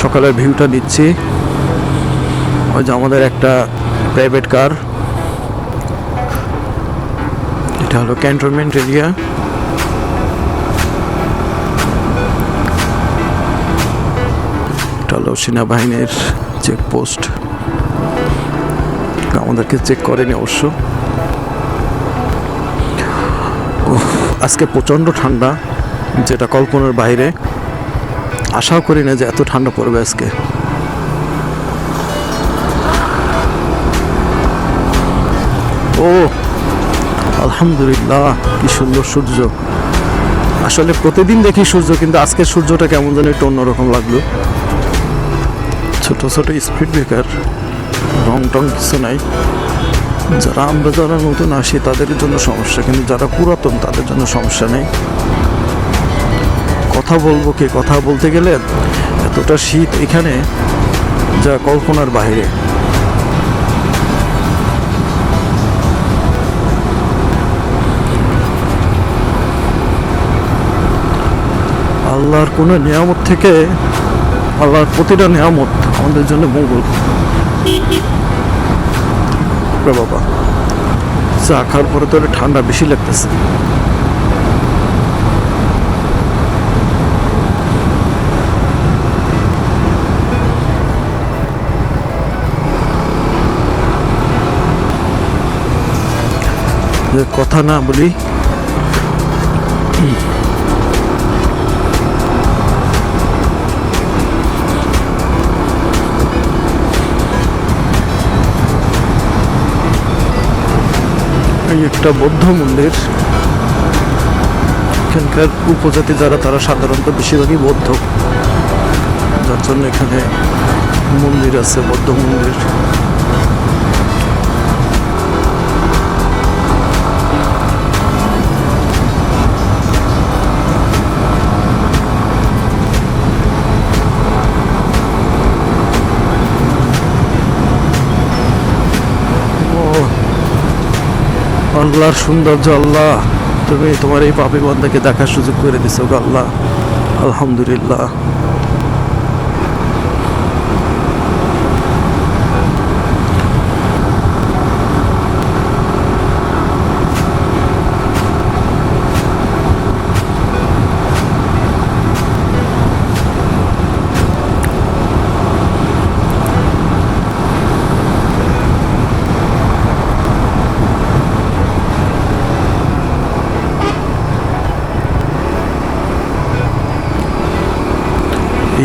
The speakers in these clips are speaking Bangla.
সকালের ভিউটা নিচ্ছি। ওই যে আমাদের একটা প্রাইভেট কার, এটা হলো ক্যান্টনমেন্ট এরিয়া। এটা হলো সেনাবাহিনীর চেকপোস্ট, আমাদেরকে চেক করেনি অবশ্য। আজকে প্রচণ্ড ঠান্ডা, যেটা কল্পনার বাইরে। আশাও করি না যে এত ঠান্ডা পড়বে আজকে। ও আলহামদুলিল্লাহ, কি সুন্দর সূর্য। আসলে প্রতিদিন দেখি সূর্য, কিন্তু আজকের সূর্যটা কেমন যেন একটু অন্যরকম লাগলো। ছোট ছোট স্পিড ব্রেকার, রং টং কিছু নাই। যারা নতুন আসি তাদের জন্য সমস্যা, কিন্তু যারা পুরাতন তাদের জন্য সমস্যা নেই। কথা বলবো কি, কথা বলতে গেলে এতটা শীত এখানে যা কল্পনার বাইরে। আল্লাহর কোনো নিয়ামত থেকে, আল্লাহর প্রতিটা নিয়ামত আমাদের জন্য মঙ্গল। বাবা, চা খাওয়ার পরে তো ঠান্ডা বেশি লাগতেছে। কথা না বলি, এই একটা বৌদ্ধ মন্দির। এখানকার উপজাতি যারা, তারা সাধারণত বেশিরভাগই বৌদ্ধ, যার জন্য এখানে মন্দির আছে, বৌদ্ধ মন্দির। আল্লাহর সৌন্দর্য। আল্লাহ, তুমি তোমার এই পাপী বান্দাকে দেখার সুযোগ করে দিছো গো আল্লাহ, আলহামদুলিল্লাহ।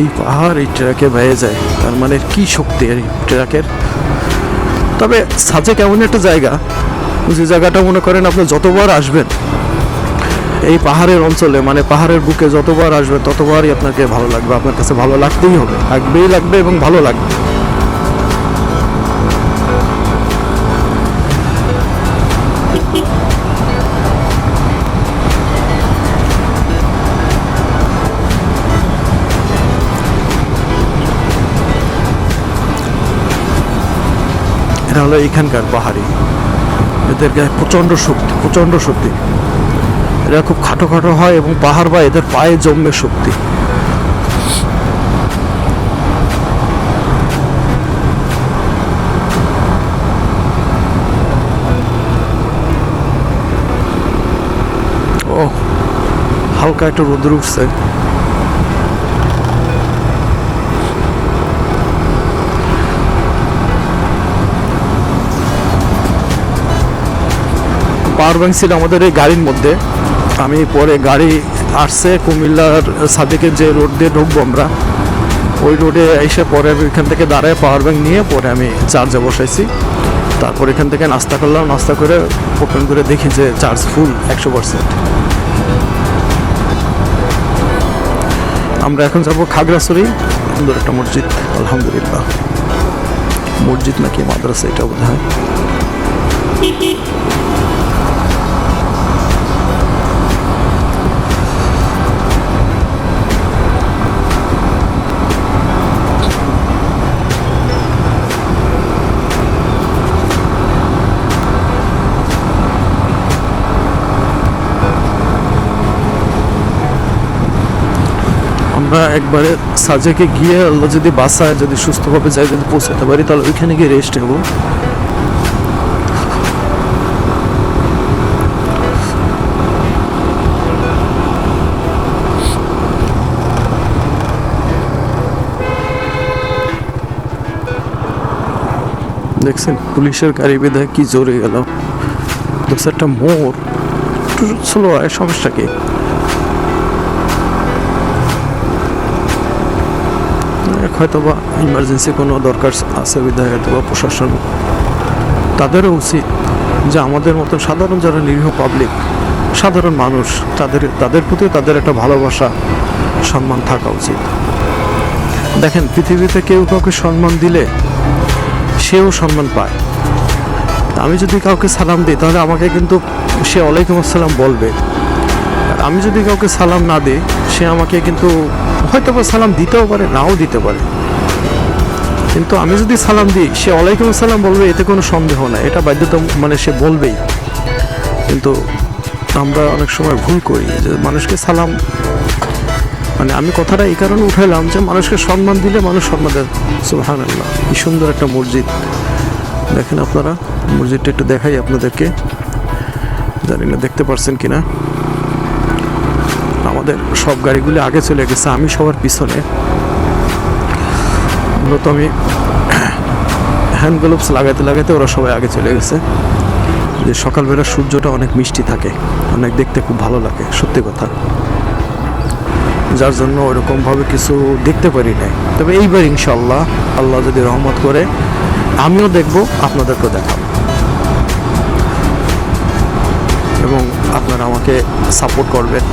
এই পাহাড় এই ট্রাকে বেয়ে যায়, তার মানে কি শক্তি এই ট্রাকের। তবে সাজেক এমন একটা জায়গা, যে জায়গাটা মনে করেন আপনি যতবার আসবেন এই পাহাড়ের অঞ্চলে, মানে পাহাড়ের বুকে যতবার আসবেন ততবারই আপনাকে ভালো লাগবে। আপনার কাছে ভালো লাগতেই হবে, লাগবে এবং ভালো লাগবে। এরা হলো এখানকার পাহাড়ি, এদের গায়ে প্রচণ্ড শক্তি, প্রচণ্ড শক্তি। এরা খুব খাটো খাটো হয় এবং পাহাড় বা এদের পায়ে জমবে শক্তি। ও হালকা একটু রোদ্র উঠছে। পাওয়ার ব্যাংক ছিল আমাদের এই গাড়ির মধ্যে। আমি পরে গাড়ি আসছে কুমিল্লার সাদেকের যে রোড দিয়ে ঢুকবো আমরা, ওই রোডে এসে পরে আমি এখান থেকে দাঁড়ায় পাওয়ার ব্যাংক নিয়ে পরে আমি চার্জে বসাইছি। তারপর এখান থেকে নাস্তা করলাম, নাস্তা করে ওপেন করে দেখি যে চার্জ ফুল 100%। আমরা এখন যাবো খাগড়াছড়ি, সুন্দর একটা মসজিদ, আলহামদুলিল্লাহ। মসজিদ নাকি মাদ্রাসা এটা বোধ হয়। আমরা একবারে সাজেকে গিয়ে আল্লাহ যদি বাসায় যদি সুস্থভাবে যাই যদি পৌঁছাতে পারি তাহলে ওইখানে গিয়ে রেস্ট নেবো। দেখছেন পুলিশের গাড়ি বেঁধে কি জোরে গেল। দেখছে একটা মোড় একটু স্লো হয়, সমস্যা কি? হয়তো বা ইমার্জেন্সি কোনো দরকার আছে বিধায় হয়তো বা প্রশাসন তাদেরও উচিত যে আমাদের মতো সাধারণ যারা নিরীহ পাবলিক সাধারণ মানুষ তাদের প্রতি তাদের একটা ভালোবাসা সম্মান থাকা উচিত। দেখেন পৃথিবীতে কেউ কাউকে সম্মান দিলে সেও সম্মান পায়। আমি যদি কাউকে সালাম দিই তাহলে আমাকে কিন্তু সে ওয়ালাইকুম আসসালাম বলবে, আর আমি যদি কাউকে সালাম না দিই সে আমাকে কিন্তু হয়তো বা সালাম দিতেও পারে নাও দিতে পারে, কিন্তু আমি যদি সালাম দিই সে ওয়ালাইকুম আসসালাম বলবে, এতে কোনো সন্দেহ নাই, এটা বাধ্যতা মানে সে বলবেই। কিন্তু আমরা অনেক সময় ভুল করি যে মানুষকে সালাম মানে আমি কথাটা এই কারণে উঠাইলাম যে মানুষকে সম্মান দিলে মানুষ সম্মান দেয়। সুবহানাল্লাহ, কি সুন্দর একটা মসজিদ দেখেন আপনারা। মসজিদটা একটু দেখাই আপনাদেরকে, জানি না দেখতে পারছেন কিনা। আমাদের সব গাড়িগুলি আগে চলে গেছে, আমি সবার পিছনে। মূলত আমি হ্যান্ড গ্লোভস লাগাতে লাগাতে ওরা সবাই আগে চলে গেছে। যে সকালবেলা সূর্যটা অনেক মিষ্টি থাকে, অনেক দেখতে খুব ভালো লাগে, সত্যি কথা, যার জন্য ওরকমভাবে কিছু দেখতে পারি নাই। তবে এইবার ইনশাল্লাহ আল্লাহ যদি রহমত করে আমিও দেখব, আপনাদেরকেও দেখাবো, এবং আপনারা আমাকে সাপোর্ট করবেন,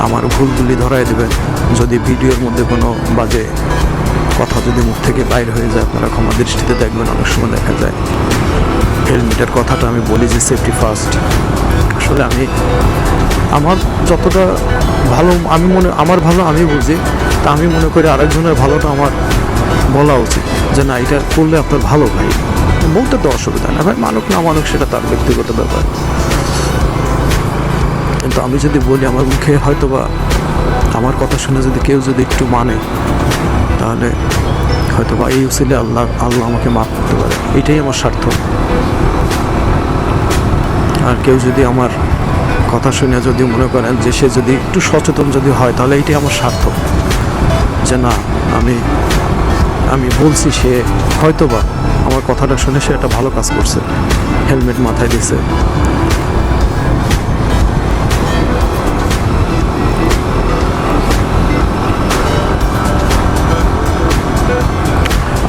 আমার ভুলগুলি ধরাই দেবেন। যদি ভিডিওর মধ্যে কোনো বাজে কথা যদি মুখ থেকে বাইর হয়ে যায় আপনারা ক্ষমা দৃষ্টিতে দেখবেন। অনেক সময় দেখা যায় হেলমেটের কথাটা আমি বলি যে সেফটি ফার্স্ট। আসলে আমি আমার যতটা ভালো আমার ভালো আমি বুঝি, তা আমি মনে করি আরেকজনের ভালোটা আমার বলা উচিত যে না এটা করলে আপনার ভালো ভাই, বলতে তো অসুবিধা না ভাই, মানুষ না মানুষ সেটা তার ব্যক্তিগত ব্যাপার। কিন্তু আমি যদি বলি আমার মুখে হয়তো বা আমার কথা শুনে যদি কেউ যদি একটু মানে তাহলে হয়তো বা এই উসিলে আল্লাহ আমাকে মাফ করতে পারে, এটাই আমার স্বার্থ। আর কেউ যদি আমার কথা শুনে যদি মনে করেন যে সে যদি একটু সচেতন যদি হয় তাহলে এইটাই আমার স্বার্থ, যে না আমি বলছি সে হয়তো বা আমার কথাটা শুনে সে একটা ভালো কাজ করছে, হেলমেট মাথায় দিয়েছে।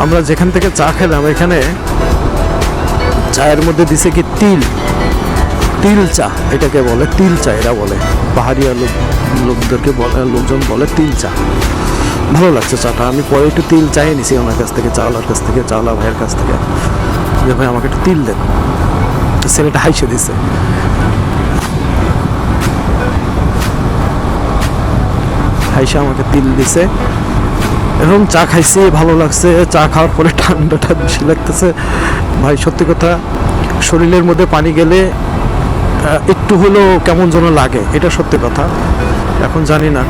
আমরা যেখান থেকে চা খেলাম এখানে চায়ের মধ্যে দিছে কি তিল চা, এটাকে বলে তিল চা, এরা বলে পাহাড়িয়া লোকদেরকে লোকজন বলে তিল চা। ভালো লাগছে চাটা, আমি পরে একটু তিল চাই নিছি ওনার কাছ থেকে, চাওয়ালার কাছ থেকে, চাওয়ালা ভাইয়ের কাছ থেকে, যে ভাই আমাকে একটু তিল দেন। ছেলেটা হাইসে দিছে। হাইসা আমাকে তিল দিছে এবং চা খাইছি, ভালো লাগছে। চা খাওয়ার পরে ঠান্ডাটা বেশি লাগতেছে ভাই, সত্যি কথা শরীরের মধ্যে পানি গেলে একটু হলেও কেমন যেন লাগে, এটা সত্যি কথা। এখন জানি না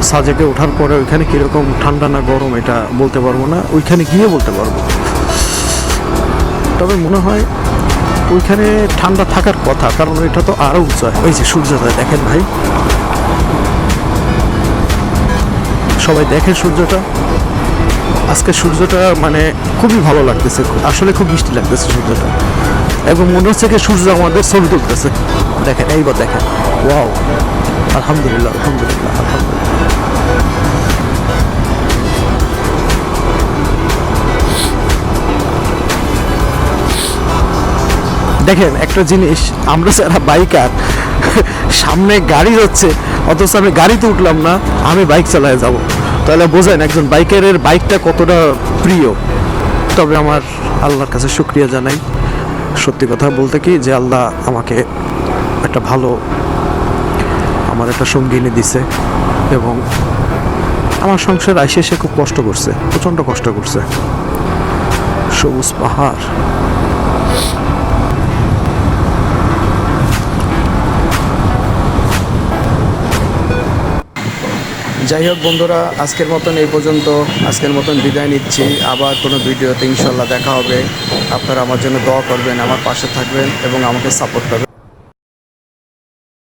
সাজেকে ওঠার পরে ওইখানে কীরকম ঠান্ডা না গরম এটা বলতে পারবো না, ওইখানে গিয়ে বলতে পারবো। তবে মনে হয় ওইখানে ঠান্ডা থাকার কথা, কারণ ওইটা তো আরও উঁচু। ওই যে সূর্যোদয় দেখেন ভাই, সবাই দেখে সূর্যটা। আজকে সূর্যটা মানে খুবই ভালো লাগতেছে, আসলে খুব মিষ্টি লাগতেছে সূর্যটা, এবং মনে হচ্ছে কি সূর্য আমাদের ছবি তুলতেছে। দেখেন এইবার দেখেন, ওয়াও, আলহামদুলিল্লাহ আলহামদুলিল্লাহ আলহামদুলিল্লাহ। দেখেন একটা জিনিস, আমরা যারা বাইকার সামনে গাড়ি হচ্ছে অথচ আমি গাড়িতে উঠলাম না, আমি বাইক চালায় যাব, তাহলে বোঝেন একজন বাইকারের বাইকটা কতটা প্রিয়। তবে আমার আল্লাহর কাছে শুকরিয়া জানাই, সত্যি কথা বলতে কি যে আল্লাহ আমাকে একটা ভালো আমার একটা সঙ্গিনী দিছে, এবং আমার সংসার আইসে সে খুব কষ্ট করছে, প্রচণ্ড কষ্ট করছে। সবুজ পাহাড়, যাই হোক বন্ধুরা, আজকের মতন এই পর্যন্ত, আজকের মতন বিদায় নিচ্ছি। আবার কোনো ভিডিওতে ইনশাল্লাহ দেখা হবে। আপনারা আমার জন্য দোয়া করবেন, আমার পাশে থাকবেন এবং আমাকে সাপোর্ট করবেন।